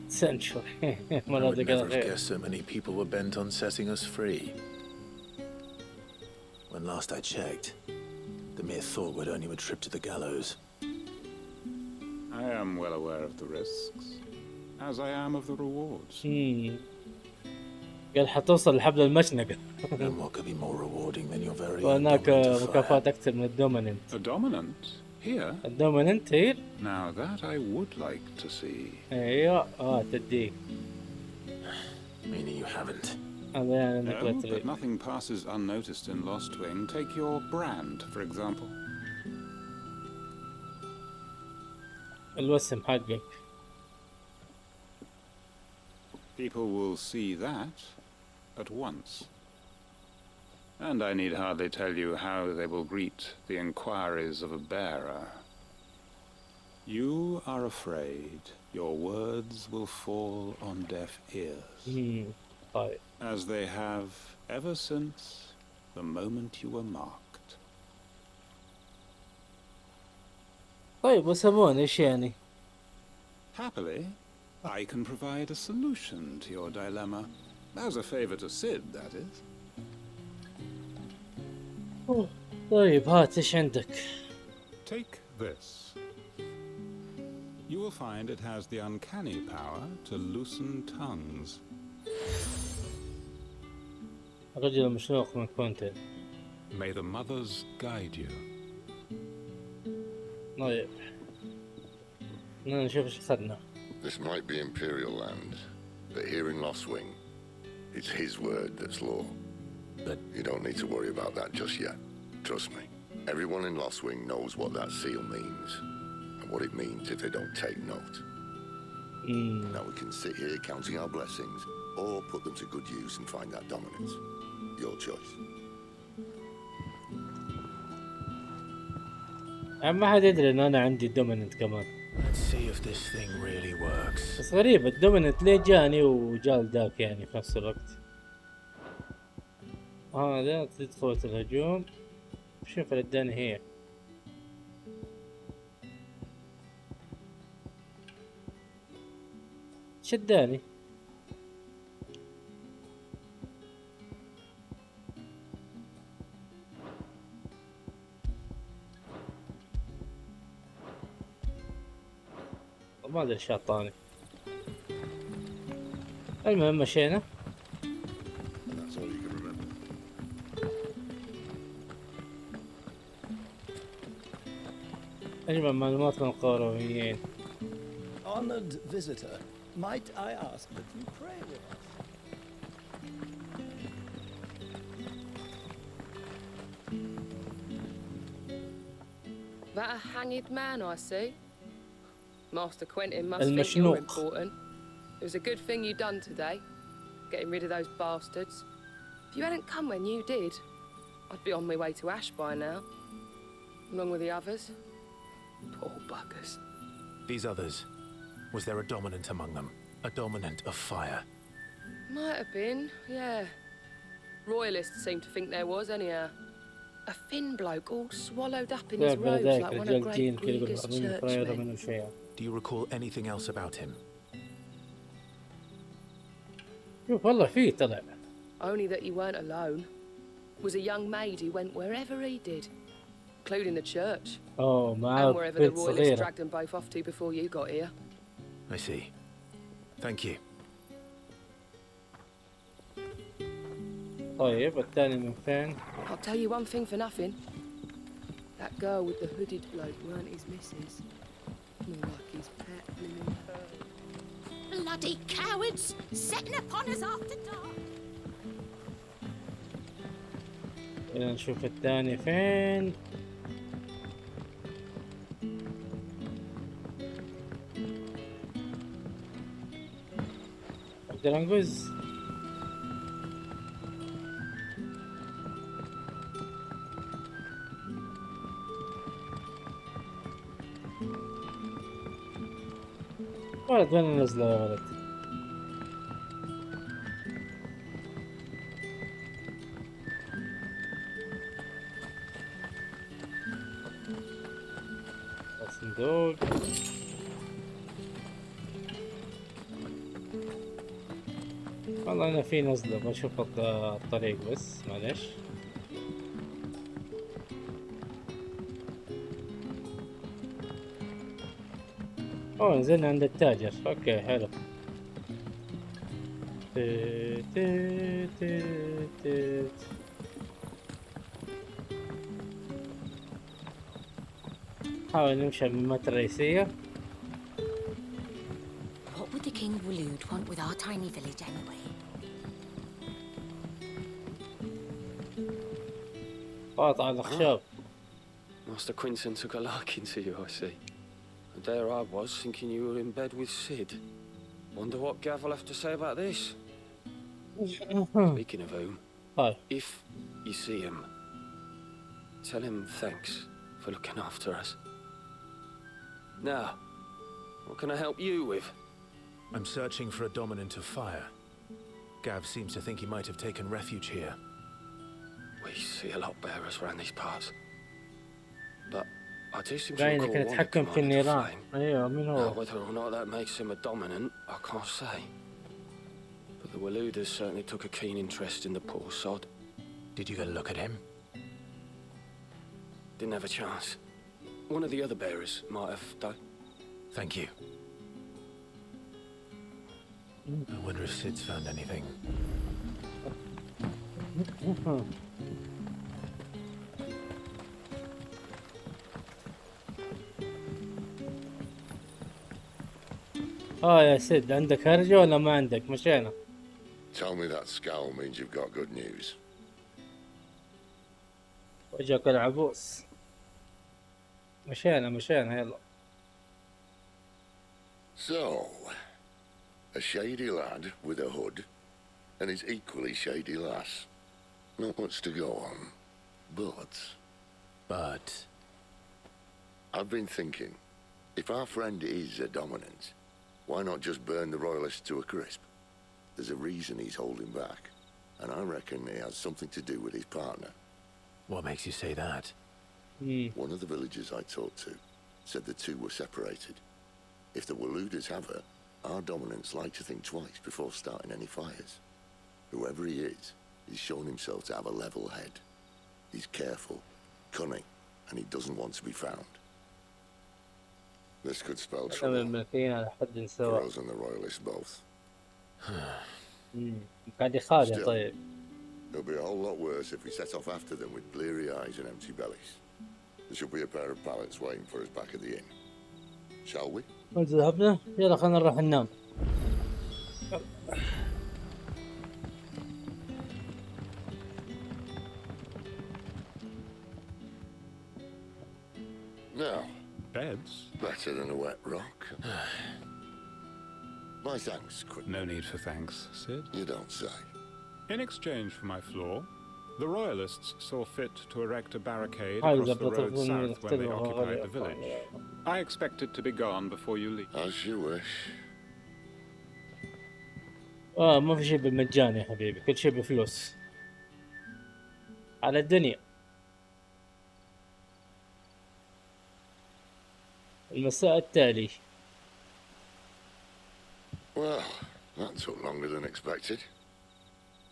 سنشور. I would مناطق never have الخير. guessed so many people were bent on setting us free. When last I checked, the mere thought would earn you a trip to the gallows. I am well aware of the risks, as I am of the rewards. قال حتوصل لحبل المشنقة. And what could be more rewarding than your very own وهناك dominant fire? مكافآت أكثر من الدوميننت. A dominant? Here? الدوميننت here؟ Now that I would like to see. أيوة تديك. Meaning you haven't. هذا يعني إنك لا No, but تريد. nothing passes unnoticed in Lost Wing. Take your brand, for example. الوسم حقك. People will see that at once. And I need hardly tell you how they will greet the inquiries of a bearer. You are afraid your words will fall on deaf ears. طيب. As they have ever since the moment you were marked. طيب وسمون إيش يعني؟ Happily, I can provide a solution to your dilemma. As a favor to Sid, that is. طيب هات إيش عندك؟ Take this. You will find it has the uncanny power to loosen tongues. الرجل المشنوق من كونتين. May the mothers guide you. طيب. نشوف إيش أخذنا. This might be Imperial land, but here in Lost Wing, it's his word that's law. But you don't need to worry about that just yet. Trust me. Everyone in Lost Wing knows what that seal means, and what it means if they don't take note. Now we can sit here counting our blessings, or put them to good use and find that dominance. Your choice. ما حد يدري ان انا عندي دوميننت كمان. Let's see if this thing really works. بس غريب الدوميننت ليه جاني وجال داك يعني في نفس الوقت. هذا تدخل الهجوم. شوف اللي اداني هي. شداني. ما ادري ايش اعطاني. المهم مشينا. اجمع معلومات عن القرويين. Honored visitor, might I ask that you pray with us? That a hanged man I see? Master Quentin must think you're important. It was a good thing you done today, getting rid of those bastards. If you hadn't come when you did, I'd be on my way to Ash by now, along with the others. Poor buggers. These others, was there a dominant among them? A dominant of fire? Might have been, yeah. Royalists seem to think there was, anyhow. A thin bloke all swallowed up in his robes like one of Great Grieger's churchmen. Do you recall anything else about him? والله فيه طلع. Only that you weren't alone. Was a young maid who went wherever he did, including the church. Oh, and wherever the royalists dragged them both off to before you got here. I see. Thank you. طيب الثاني من فين؟ I'll tell you one thing for nothing. That girl with the hooded bloke weren't his missus. More like his pet blooming her. Bloody cowards! Setting upon us after dark! خلينا نشوف الثاني فين. نقدر نقز. ولد وين ننزله يا ولد؟ صندوق. والله انا في نزلة بشوف الطريق بس معلش. اوه نزلنا عند التاجر. اوكي حلو. حاول نمشي من المتر الرئيسية. What would the King of Waloed want with our tiny village anyway? قاطع الأخشاب. Master Quinton took a liking to you, I see. And there I was, thinking you were in bed with Sid. Wonder what Gav will have to say about this. Speaking of whom, if you see him, tell him thanks for looking after us. Now, what can I help you with? I'm searching for a dominant of fire. Gav seems to think he might have taken refuge here. We see a lot of bearers around these parts. But I do seem to باين recall كان one يتحكم في commanded النيران. flame. ايوه من Now, هو؟ whether or not that makes him a dominant, I can't say. But the Walooders certainly took a keen interest in the poor sod. Did you get a look at him? Didn't have a chance. One of the other bearers might have done. Thank you. I wonder if Sid's found anything. يا سيد عندك هرجة ولا ما عندك؟ مشينا. Tell me that scowl means you've got good news. وجهك العبوس. مشينا يلا. So, a shady lad with a hood and his equally shady lass. Not much to go on, but... I've been thinking, if our friend is a dominant, why not just burn the royalists to a crisp? There's a reason he's holding back, and I reckon it has something to do with his partner. What makes you say that? One of the villagers I talked to said the two were separated. If the Waluders have her, our dominants like to think twice before starting any fires. Whoever he is, he's shown himself to have a level head. He's careful, cunning, and he doesn't want to be found. This could spell trouble for us and the royalists both. Still, it'll be a whole lot worse if we set off after them with bleary eyes and empty bellies. There should be a pair of pallets waiting for us back at the inn. Shall we? ذهبنا يلا خلينا نروح ننام. Now, beds? Better than a wet rock. My thanks, Quick. No need for thanks, Sid. You don't say. In exchange for my floor, the Royalists saw fit to erect a barricade across the road south when they occupied the village. I expect it to be gone before you leave. As you wish. ما في شيء بالمجان يا حبيبي، كل شيء بفلوس. على الدنيا. المساء التالي. Well, that took longer than expected.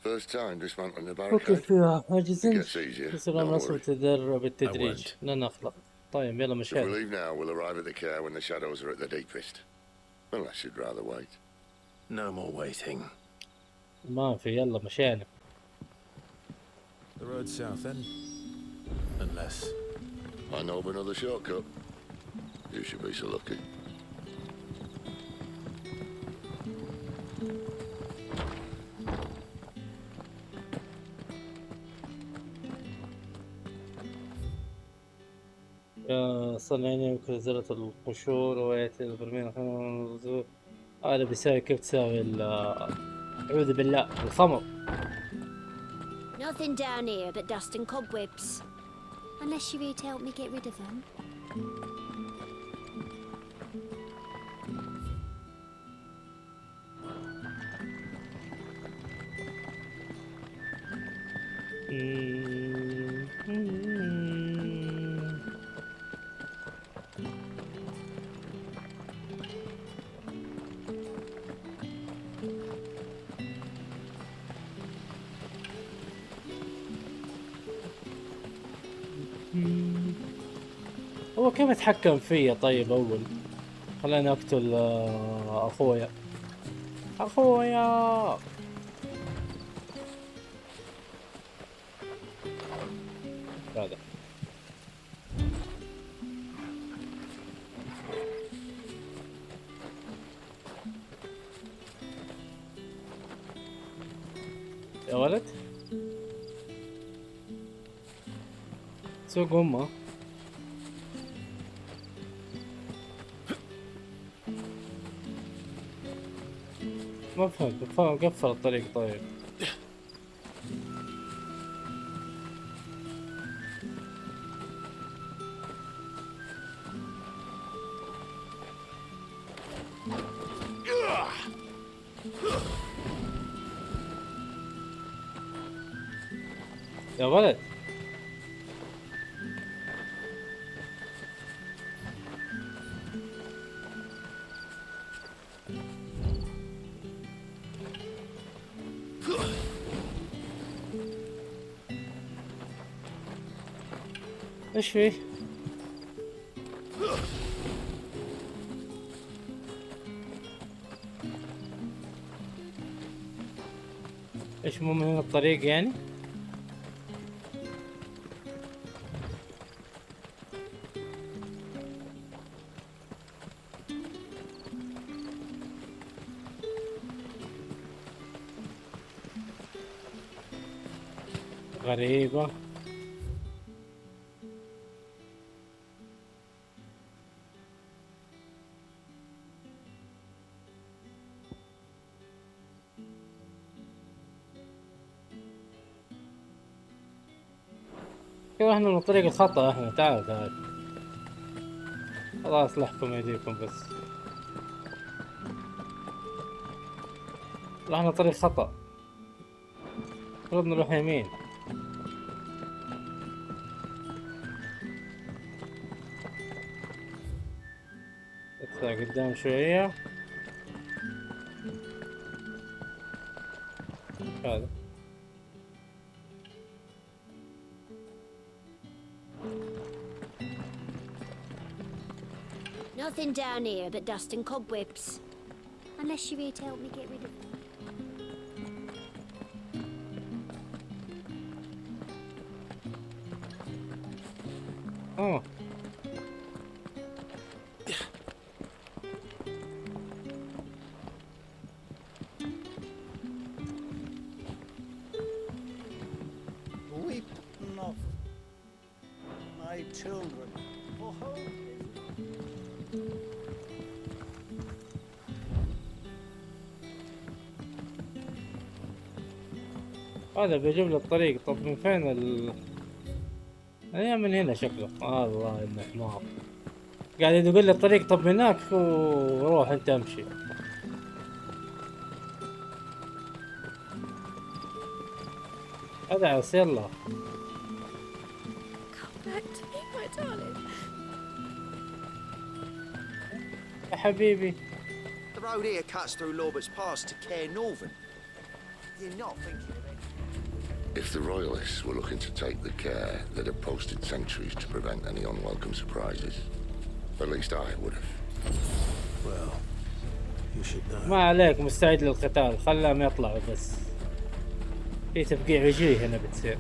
First time dismantling the barricade. فكر فيها It عاجزين. gets easier. بصير نصل التدرب بالتدريج. لا نخلق. طيب يلا If we مشينا. leave now, we'll arrive at the care when the shadows are at the deepest. Unless you'd rather wait. No more waiting. ما في يلا مشينا. The road south then? Unless... I know of another shortcut. You should be so lucky. صنعيني وكزرة القشور ويأتي البرميل. هذا بيساوي كيف تساوي أعوذ بالله الخمر. Nothing down here but dust and cobwebs. Unless you're here to help me get rid of them. هو كيف اتحكم فيا طيب اول؟ خليني اقتل اخويا. اخويا هذا يا ولد سوق امه. ما فهمت قفل الطريق طيب. يا ولد ايش فيه؟ ايش مو من هنا الطريق يعني؟ غريبة. كيف احنا من الطريق الخطأ احنا تعال. خلاص لحكم يديكم بس. رحنا طريق خطأ، المفروض نروح يمين. اطلع قدام شوية. هذا Nothing down here but dust and cobwebs. Unless you're here to help me get rid of them. Oh. Weep not, my children, for hope is... هذا بيجيب لي الطريق. طب من فين من هنا شكله. الله انه حمار، قاعد يقول لي الطريق. طب هناك وروح انت امشي. ادعس يلا. يا حبيبي. The road here cuts through Lorbert's Pass to Care Northern. You're not thinking of it. If the Royalists were looking to take the care, they'd have posted sentries to prevent any unwelcome surprises. At least I would have. Well, you should know. ما عليك، مستعد للقتال. خلهم يطلعوا بس. في تفقيع وجيه هنا بتصير.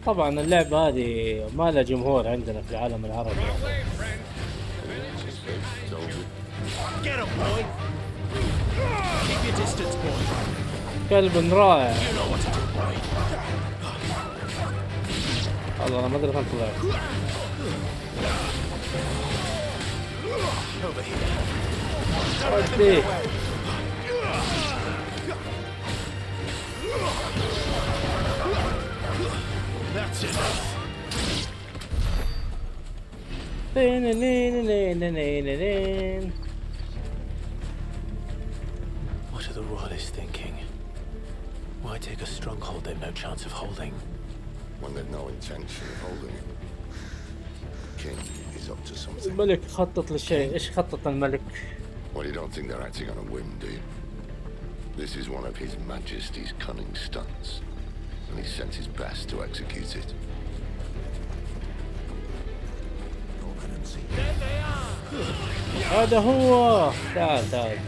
طبعا اللعبة هذه ما لها جمهور عندنا في العالم العربي. Get him, boy. Keep your distance, boy. كلب رائع. You know what to do, boy. والله انا ما ادري فين طلعت. Over here. ودي. That's it. What are the Royalists thinking? Why take a stronghold they've no chance of holding? When they've no intention of holding it. The king is up to something. الملك خطط لشيء. ايش خطط الملك؟ Well, you don't think they're acting on a whim, do you? This is one of His Majesty's cunning stunts, and he's sent his best to execute it. هذا هو. تعال تعال.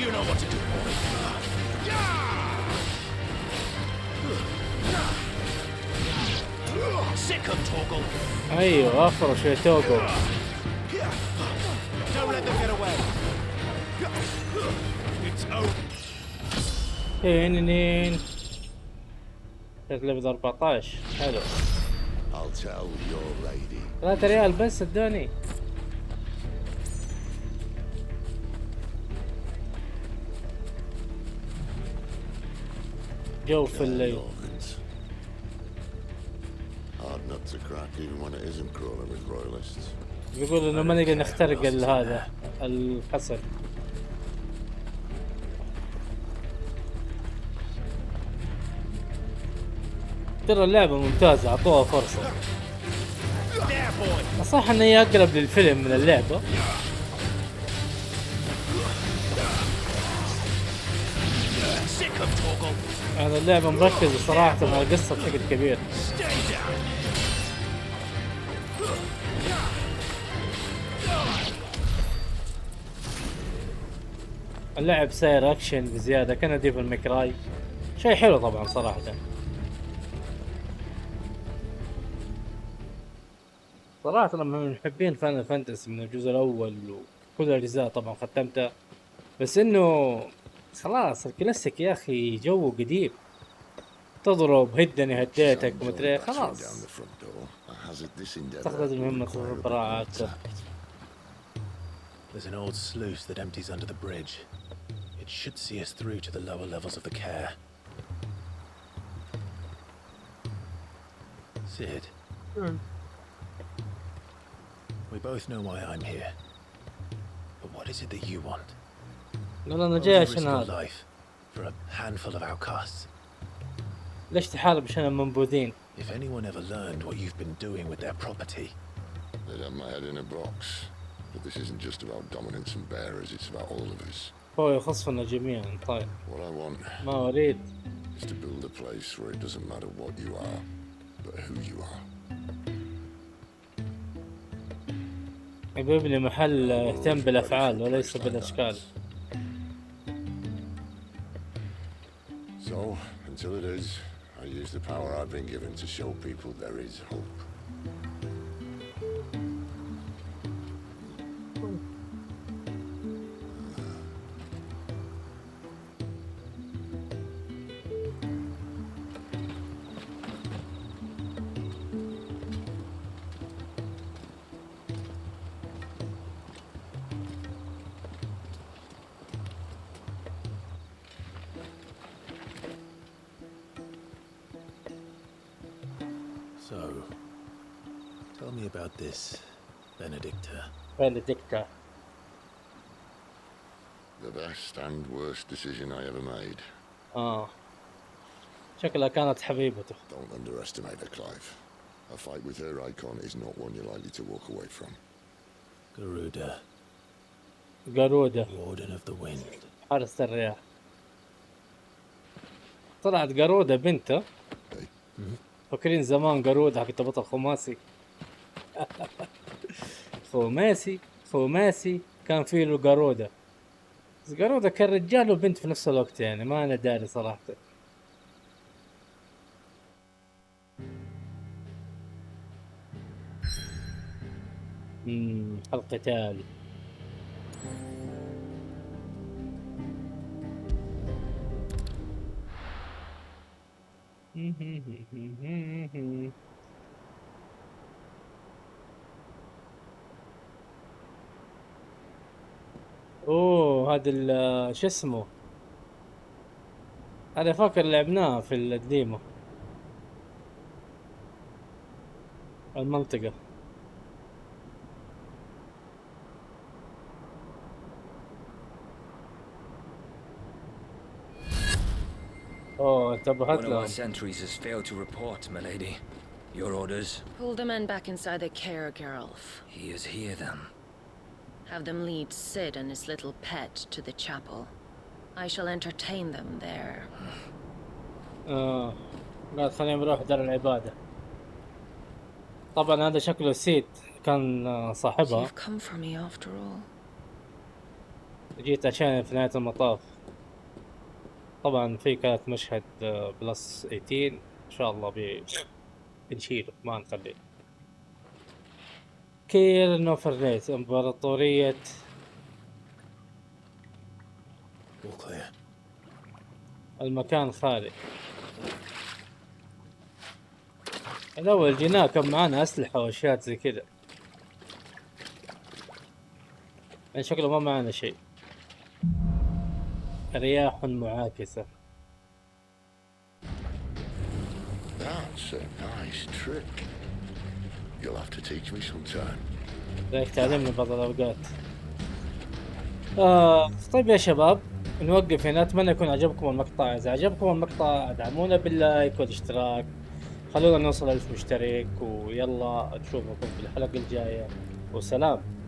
You know what to do, boy. Sick of Torgal. ايوه افرش يا توغو. Don't let them get away. It's over. اثنين. ليفل 14 حلو. I'll tell your lady. 3 ريال بس ادوني. جو في الليل. Hard nut to crack even when it isn't crawling with royalists. يقول انه ما نقدر نخترق هذا الحصن. ترى اللعبة ممتازة، اعطوها فرصة. صح ان هي اقرب للفيلم من اللعبة. انا اللعبة مركزة صراحة على القصة بشكل كبير. اللعب ساير اكشن بزيادة، كان ديفل ماكراي. شيء حلو طبعا صراحة. صراحة أنا من محبين فاينل فانتسي من الجزء الأول، وكل الأجزاء طبعا ختمتها. بس إنه خلاص الكلاسيك يا اخي جو قديم، تضرب هدني هديتك ومدري خلاص تاخذ المهمة براعات. There's an old sluice that empties under the bridge. It should see us through to the lower levels of the care. Sid. We both know why I'm here. But what is it that you want? لا أنا Why جاي would you risk عشان your هذا. life for a handful of outcasts? ليش تحارب عشان المنبوذين؟ If anyone ever learned what you've been doing with their property, they'd have my head in a box. But this isn't just about dominance and bearers, it's about all of us. هو يخصنا جميعا. طيب What I want ما أريد is to build a place where it doesn't matter what you are, but who you are. يبني محل يهتم بالأفعال وليس بالأشكال. So, until it is, I use the power I've been given to show people there is hope. so tell me about this Benedicta. Benedicta. The best and worst decision I ever made. شكلها كانت حبيبته. Don't underestimate her, Clive. A fight with her icon is not one you're likely to walk away from. Garuda. قارودة. Warden of the Wind. حارس الرياح. طلعت قارودة بنته. فاكرين زمان قارودة حق بطل خماسي. خماسي كان فيه له قارودة. بس قارودة كان رجال وبنت في نفس الوقت يعني ما أنا داري صراحة. القتال. اوه هذا شو اسمه، انا فاكر لعبناها في الديمو المنطقة. انتبهت One of our لهم. sentries has failed to report, milady. Your orders? Pull the men back inside the care, Geralf. He is here, then. Have them lead Sid and his little pet to the chapel. I shall entertain them there. قال خلينا نروح دار العبادة. طبعا هذا شكله سيد كان صاحبها. You've come for me after all. جيت عشان في نهاية المطاف. طبعا في كانت مشهد بلس 18 ان شاء الله بنشيله ما نخليه. كير نوفرنيت امبراطورية. المكان خالي. الأول جينا كان معانا أسلحة وأشياء زي كذا. يعني شكله ما معانا شيء. رياح معاكسة. That's a nice trick. You'll have to teach me sometime. رايك تعلمني بعض الأوقات. طيب يا شباب نوقف هنا. أتمنى يكون عجبكم المقطع. إذا عجبكم المقطع دعمونا باللايك والاشتراك. خلونا نوصل 1000 مشترك ويلا نشوفكم في الحلقة الجاية وسلام.